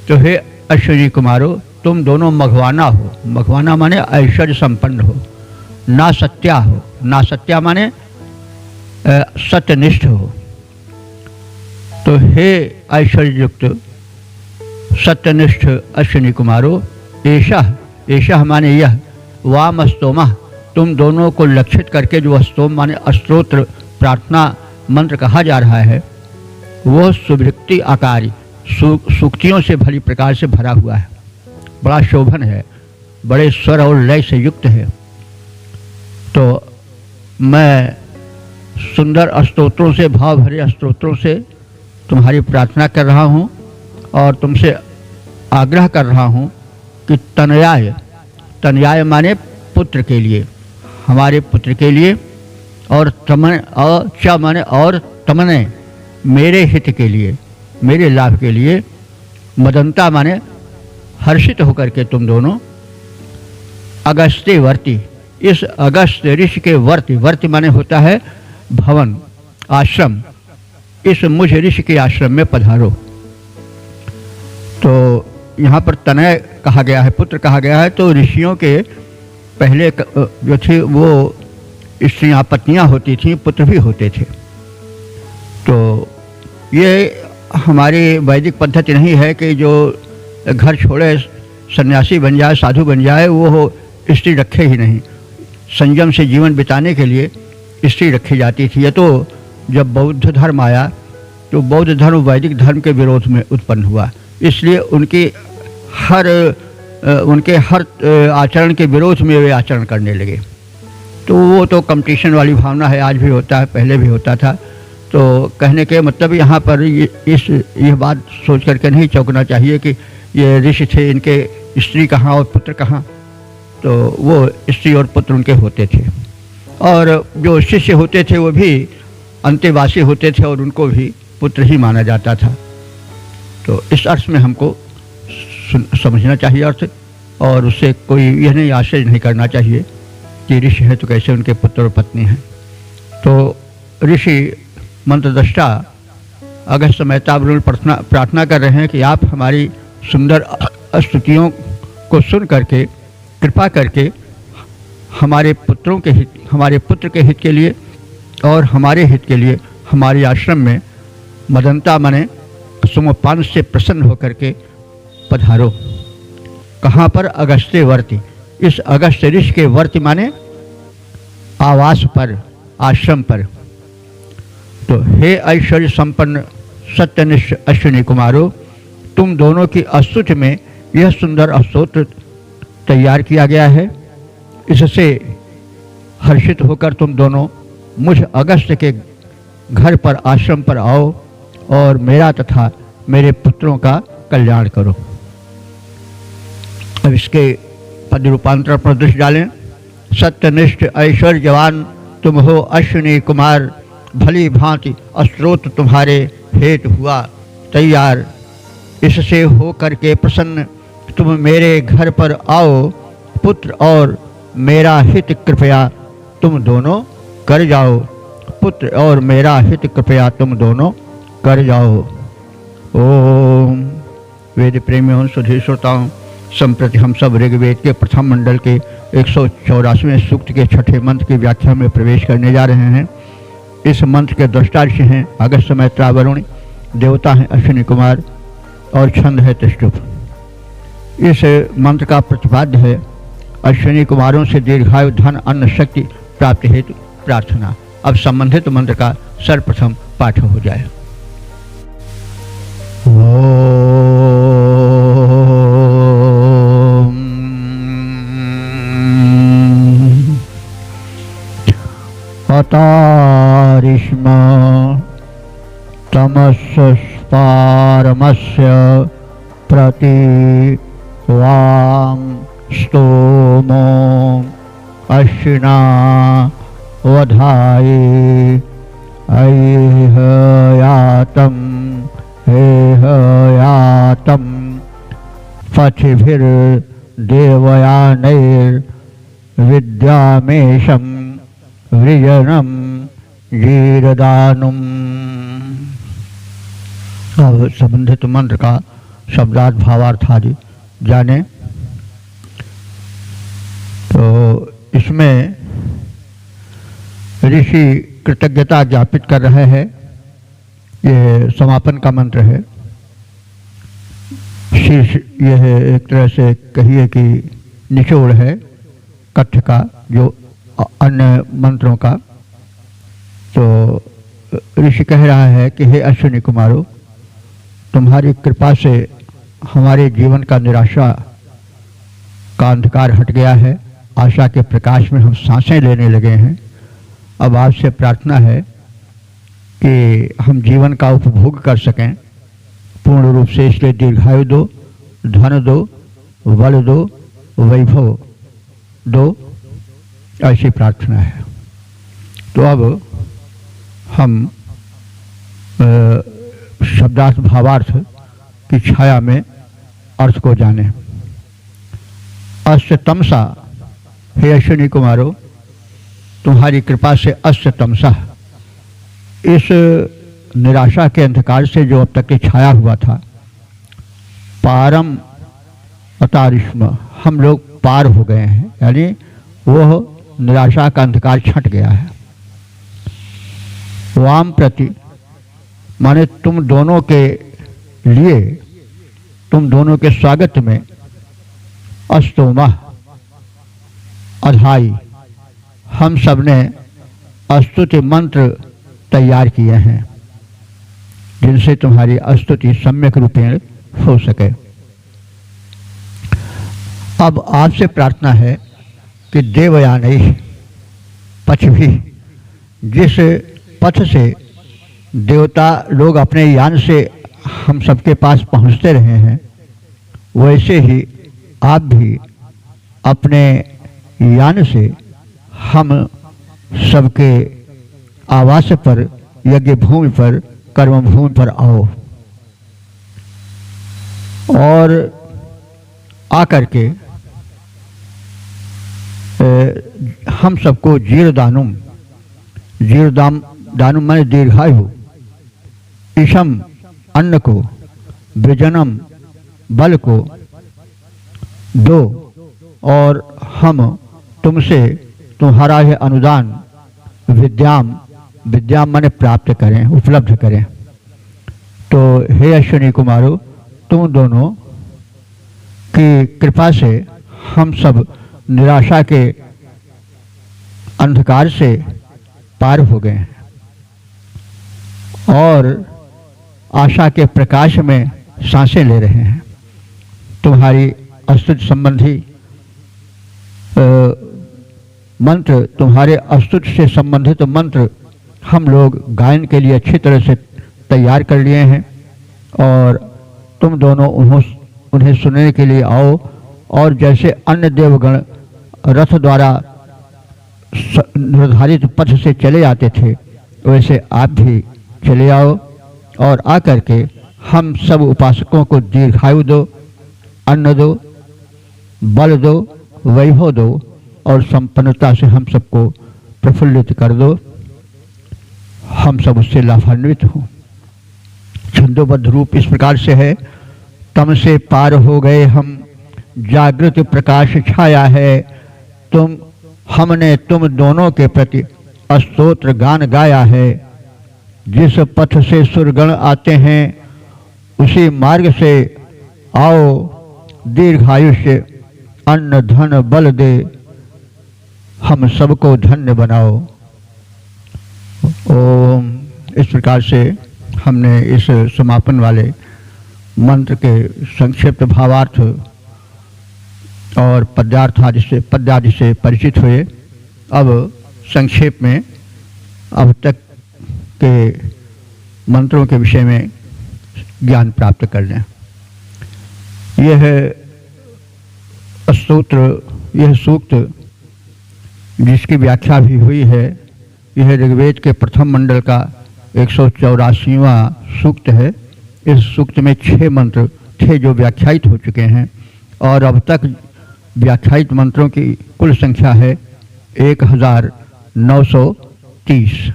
तो हे अश्विनी कुमारों, तुम दोनों मघवाना हो। मघवाना माने ऐश्वर्य संपन्न हो, ना सत्या हो। ना सत्या माने सत्यनिष्ठ हो। तो हे ऐश्वर्य युक्त सत्यनिष्ठ अश्विनी कुमारों, एषः माने यह, वाम स्तोमः, तुम दोनों को लक्षित करके जो स्तोम माने अस्त्रोत्र प्रार्थना मंत्र कहा जा रहा है, वो सुभृक्ति आकारी सूक्तियों से भली प्रकार से भरा हुआ है, बड़ा शोभन है, बड़े स्वर और लय से युक्त है। तो मैं सुंदर स्तोत्रों से, भाव भरे स्तोत्रों से तुम्हारी प्रार्थना कर रहा हूँ और तुमसे आग्रह कर रहा हूँ कि तनयाय माने पुत्र के लिए, हमारे पुत्र के लिए, और तमन और च माने और तमने मेरे हित के लिए, मेरे लाभ के लिए, मदंता माने हर्षित होकर के तुम दोनों अगस्त्य वर्ती, इस अगस्त ऋषि के वर्ती माने होता है भवन, आश्रम, इस मुझ ऋषि के आश्रम में पधारो। तो यहाँ पर तनय कहा गया है, पुत्र कहा गया है। तो ऋषियों के पहले जो थे वो स्त्रियाँ पत्नियाँ होती थीं, पुत्र भी होते थे। तो ये हमारी वैदिक पद्धति नहीं है कि जो घर छोड़े सन्यासी बन जाए, साधु बन जाए, वो स्त्री रखे ही नहीं। संयम से जीवन बिताने के लिए स्त्री रखी जाती थी। ये तो जब बौद्ध धर्म आया तो बौद्ध धर्म वैदिक धर्म के विरोध में उत्पन्न हुआ, इसलिए उनके हर आचरण के विरोध में वे आचरण करने लगे। तो वो तो कंपटीशन वाली भावना है, आज भी होता है, पहले भी होता था। तो कहने के मतलब यहाँ पर यह बात सोच करके नहीं चौंकना चाहिए कि ये ऋषि थे, इनके स्त्री कहाँ और पुत्र कहाँ। तो वो स्त्री और पुत्र उनके होते थे, और जो शिष्य होते थे वो भी अंत्यवासी होते थे और उनको भी पुत्र ही माना जाता था। तो इस अर्थ में हमको समझना चाहिए अर्थ, और उससे कोई यह नहीं आश्चर्य नहीं करना चाहिए कि ऋषि हैं तो कैसे उनके पुत्र और पत्नी हैं। तो ऋषि मंत्रद्रष्टा अगस्त मेहताब प्रार्थना कर रहे हैं कि आप हमारी सुंदर स्तुतियों को सुन करके कृपा करके हमारे पुत्रों के हित, हमारे पुत्र के हित के लिए और हमारे हित के लिए हमारे आश्रम में मदंता माने सुमोपान से प्रसन्न होकर के पधारो। कहाँ पर? अगस्त्य वर्ती, इस अगस्त ऋषि के वर्ती माने आवास पर, आश्रम पर। तो हे ऐश्वर्य संपन्न सत्यनिष्ठ अश्विनी कुमारों, तुम दोनों की स्तुति में यह सुंदर स्तोत्र तैयार किया गया है। इससे हर्षित होकर तुम दोनों मुझ अगस्त के घर पर, आश्रम पर आओ और मेरा तथा मेरे पुत्रों का कल्याण करो। अब इसके पद रूपांतर पर दृष्टि डालें। सत्यनिष्ठ ऐश्वर्यवान तुम हो अश्विनी कुमार, भली भांति अस्त्रोत तुम्हारे हेतु हुआ तैयार। इससे हो करके प्रसन्न तुम मेरे घर पर आओ, पुत्र और मेरा हित कृपया तुम दोनों कर जाओ, पुत्र और मेरा हित कृपया तुम दोनों कर जाओ। ओम। वेद प्रेमियों सुधी श्रोताओं, संप्रति हम सब ऋग्वेद के प्रथम मंडल के 184वें सूक्त के छठे मंत्र की व्याख्या में प्रवेश करने जा रहे हैं। इस मंत्र के दृष्टा ऋषि हैं अगस्त्य, मैत्रावरुण, देवता हैं अश्विनी कुमार और छंद है तिष्ठुप। इस मंत्र का प्रतिपाद्य है अश्विनी कुमारों से दीर्घायु, धन, अन्न, शक्ति प्राप्ति हेतु प्रार्थना। अब संबंधित मंत्र का सर्वप्रथम पाठ हो जाए। अतारिष्म तमस्पारमस्य प्रति वां स्तोमो अश्विना वधाये ऐहयातं हेहयातं पथिभिर्देवयानैर्विद्यामेशं वृजनं जीरदानुम्। अब संबंधित मंत्र का शब्दार्थ भावार्थ आदि जाने। तो इसमें ऋषि कृतज्ञता ज्ञापित कर रहे हैं। ये समापन का मंत्र है। शीर्ष यह एक तरह से कहिए कि निचोड़ है कथ्य का, जो अन्य मंत्रों का। तो ऋषि कह रहा है कि हे अश्विनी कुमारों, तुम्हारी कृपा से हमारे जीवन का निराशा का अंधकार हट गया है। आशा के प्रकाश में हम सांसें लेने लगे हैं। अब आपसे प्रार्थना है कि हम जीवन का उपभोग कर सकें पूर्ण रूप से। इसलिए दीर्घायु दो, धन दो, बल दो, वैभव दो, ऐसी प्रार्थना है। तो अब हम शब्दार्थ भावार्थ की छाया में अर्थ को जाने। अस्य तमसा, हे अश्विनी कुमारों, तुम्हारी कृपा से अस्य तमसा, इस निराशा के अंधकार से जो अब तक की छाया हुआ था, पारम अतारिष्म, हम लोग पार हो गए हैं, यानी वह निराशा का अंधकार छट गया है। वाम प्रति माने तुम दोनों के लिए, तुम दोनों के स्वागत में अस्तोमा अधाई, हम सब ने स्तुति मंत्र तैयार किए हैं जिनसे तुम्हारी स्तुति सम्यक रूपेण हो सके। अब आपसे प्रार्थना है कि देवयानी पथ भी, जिस पथ से देवता लोग अपने यान से हम सबके पास पहुंचते रहे हैं, वैसे ही आप भी अपने यान से हम सबके आवास पर, यज्ञ भूमि पर, कर्म भूमि पर आओ और आकर के हम सबको जीरदानुम, जीरदानुम माने दीर्घायु, ईशम अन्न को, वृजनम बल को दो और हम तुमसे तुम्हारा यह अनुदान विद्याम, विद्याम माने प्राप्त करें, उपलब्ध करें। तो हे अश्विनी कुमारों, तुम दोनों की कृपा से हम सब निराशा के अंधकार से पार हो गए हैं और आशा के प्रकाश में सांसें ले रहे हैं। तुम्हारी स्तुति संबंधी मंत्र, तुम्हारे स्तुति से संबंधित मंत्र हम लोग गायन के लिए अच्छी तरह से तैयार कर लिए हैं और तुम दोनों उन्हें सुनने के लिए आओ और जैसे अन्य देवगण रथ द्वारा निर्धारित पथ से चले आते थे, वैसे आप भी चले आओ और आकर के हम सब उपासकों को दीर्घायु दो, अन्न दो, बल दो, वैभव दो और संपन्नता से हम सबको प्रफुल्लित कर दो, हम सब उससे लाभान्वित हों। छंदोबद्ध रूप इस प्रकार से है। तम से पार हो गए हम, जागृत प्रकाश छाया है, हमने तुम दोनों के प्रति स्तोत्र गान गाया है। जिस पथ से सुरगण आते हैं उसी मार्ग से आओ, दीर्घायुष्य अन्न धन बल दे, हम सबको धन्य बनाओ। ओम। इस प्रकार से हमने इस समापन वाले मंत्र के संक्षिप्त भावार्थ और पद्यार्थ आदि से परिचित हुए। अब संक्षेप में अब तक के मंत्रों के विषय में ज्ञान प्राप्त कर लें। यह स्तोत्र, यह सूक्त जिसकी व्याख्या भी हुई है, यह ऋग्वेद के प्रथम मंडल का 184वां सूक्त है। इस सूक्त में 6 मंत्र थे जो व्याख्यायित हो चुके हैं और अब तक व्याख्यायित मंत्रों की कुल संख्या है 1930।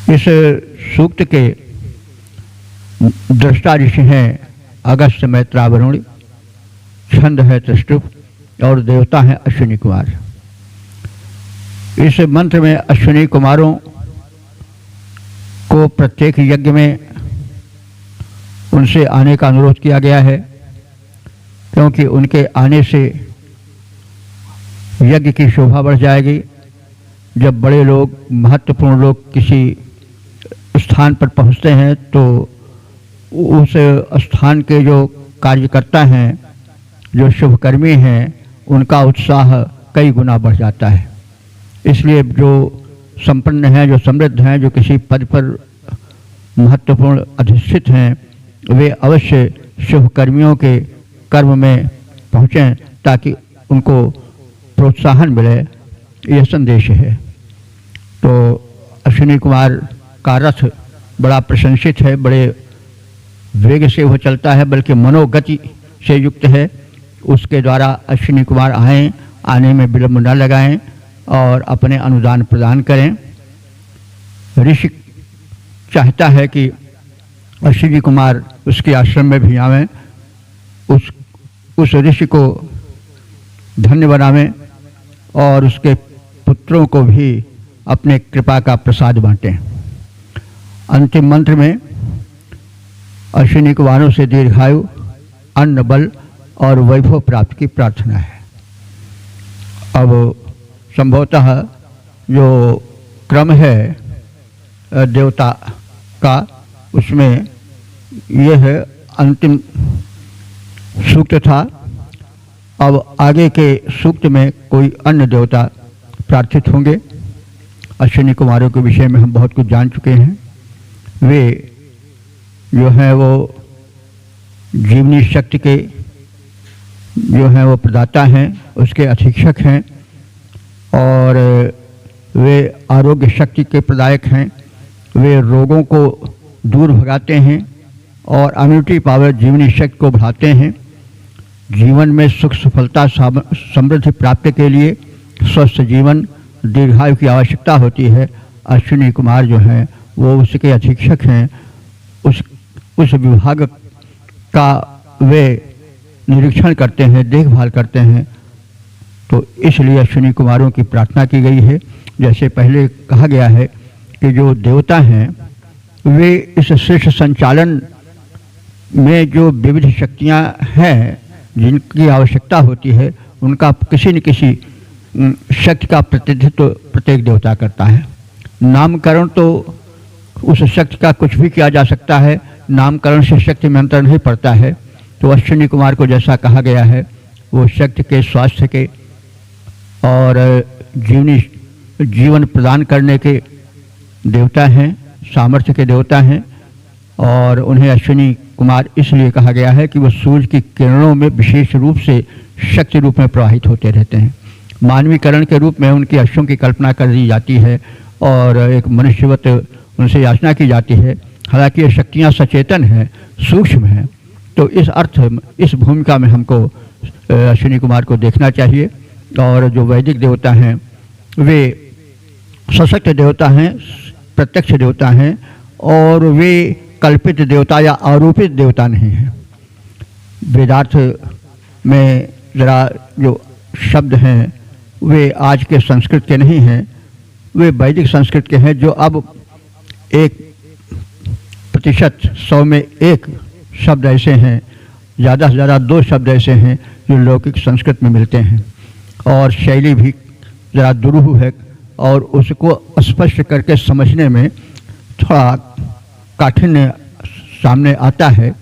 इस सूक्त के दृष्टा ऋषि हैं अगस्त्य, मैत्रावरुण, छंद है त्रिष्टुप और देवता हैं अश्विनी कुमार। इस मंत्र में अश्विनी कुमारों को प्रत्येक यज्ञ में उनसे आने का अनुरोध किया गया है, क्योंकि उनके आने से यज्ञ की शोभा बढ़ जाएगी। जब बड़े लोग, महत्वपूर्ण लोग किसी स्थान पर पहुंचते हैं तो उस स्थान के जो कार्यकर्ता हैं, जो शुभकर्मी हैं, उनका उत्साह कई गुना बढ़ जाता है। इसलिए जो संपन्न हैं, जो समृद्ध हैं, जो किसी पद पर महत्वपूर्ण अधिष्ठित हैं, वे अवश्य शुभकर्मियों के कर्म में पहुँचें ताकि उनको प्रोत्साहन मिले, यह संदेश है। तो अश्विनी कुमार का रथ बड़ा प्रशंसित है, बड़े वेग से वो चलता है, बल्कि मनोगति से युक्त है। उसके द्वारा अश्विनी कुमार आने में विलंब न लगाएं और अपने अनुदान प्रदान करें। ऋषि चाहता है कि अश्विनी कुमार उसके आश्रम में भी आवें, उस ऋषि को धन्य बनावें और उसके पुत्रों को भी अपने कृपा का प्रसाद बांटें। अंतिम मंत्र में अश्विनी कुमारों से दीर्घायु, अन्न, बल और वैभव प्राप्ति की प्रार्थना है। अब संभवतः जो क्रम है देवता का, उसमें यह अंतिम सूक्त था। अब आगे के सूक्त में कोई अन्य देवता प्रार्थित होंगे। अश्विनी कुमारों के विषय में हम बहुत कुछ जान चुके हैं। वे जो हैं वो जीवनी शक्ति के जो हैं वो प्रदाता हैं, उसके अधीक्षक हैं और वे आरोग्य शक्ति के प्रदायक हैं। वे रोगों को दूर भगाते हैं और इम्यूनिटी पावर, जीवनी शक्ति को बढ़ाते हैं। जीवन में सुख, सफलता, समृद्धि प्राप्ति के लिए स्वस्थ जीवन, दीर्घायु की आवश्यकता होती है। अश्विनी कुमार जो हैं वो उसके अधीक्षक हैं, उस विभाग का वे निरीक्षण करते हैं, देखभाल करते हैं। तो इसलिए अश्विनी कुमारों की प्रार्थना की गई है। जैसे पहले कहा गया है कि जो देवता हैं वे इस श्रेष्ठ संचालन में जो विविध शक्तियां हैं जिनकी आवश्यकता होती है, उनका किसी न किसी शक्ति का प्रतिनिधित्व प्रत्येक देवता करता है। नामकरण तो उस शक्ति का कुछ भी किया जा सकता है, नामकरण से शक्ति में अंतर नहीं पड़ता है। तो अश्विनी कुमार को जैसा कहा गया है वो शक्ति के, स्वास्थ्य के और जीवन प्रदान करने के देवता हैं, सामर्थ्य के देवता हैं और उन्हें अश्विनी कुमार इसलिए कहा गया है कि वह सूर्य की किरणों में विशेष रूप से शक्ति रूप में प्रवाहित होते रहते हैं। मानवीकरण के रूप में उनकी अश्वों की कल्पना कर दी जाती है और एक मनुष्यवत उनसे याचना की जाती है। हालांकि ये शक्तियाँ सचेतन हैं, सूक्ष्म हैं। तो इस अर्थ इस भूमिका में हमको अश्विनी कुमार को देखना चाहिए। और जो वैदिक देवता हैं वे सशक्त देवता हैं, प्रत्यक्ष देवता हैं, और वे कल्पित देवता या आरोपित देवता नहीं हैं। वेदार्थ में ज़रा जो शब्द हैं वे आज के संस्कृत के नहीं हैं, वे वैदिक संस्कृत के हैं, जो अब 1% 100 में 1 शब्द ऐसे हैं, ज़्यादा से ज़्यादा 2 शब्द ऐसे हैं जो लौकिक संस्कृत में मिलते हैं। और शैली भी ज़रा दुरूह है और उसको स्पष्ट करके समझने में थोड़ा काठिन्य सामने आता है।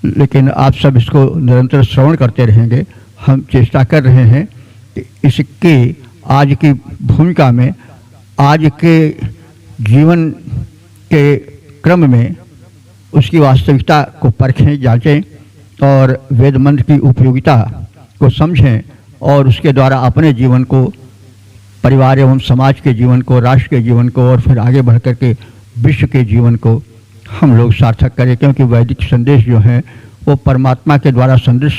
लेकिन आप सब इसको निरंतर श्रवण करते रहेंगे। हम चेष्टा कर रहे हैं कि इसके आज की भूमिका में, आज के जीवन के क्रम में उसकी वास्तविकता को परखें, जांचें और वेद मंत्र की उपयोगिता को समझें और उसके द्वारा अपने जीवन को, परिवार एवं समाज के जीवन को, राष्ट्र के जीवन को और फिर आगे बढ़ कर के विश्व के जीवन को हम लोग सार्थक करें। क्योंकि वैदिक संदेश जो हैं वो परमात्मा के द्वारा संदेश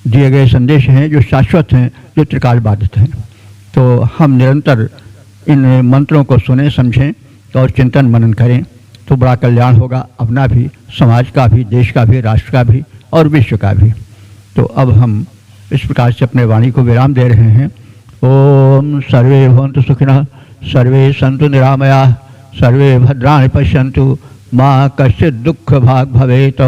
दिए गए संदेश हैं जो शाश्वत हैं, जो त्रिकाल बाधित हैं। तो हम निरंतर इन मंत्रों को सुने, समझें और चिंतन मनन करें तो बड़ा कल्याण होगा, अपना भी, समाज का भी, देश का भी, राष्ट्र का भी और विश्व का भी। तो अब हम इस प्रकार से अपने वाणी को विराम दे रहे हैं। ओम सर्वे भवन्तु सुखिनः, सर्वे सन्तु निरामयाः, सर्वे भद्राणि पश्यन्तु, मा कश्चित् दुःख भाग् भवेत्।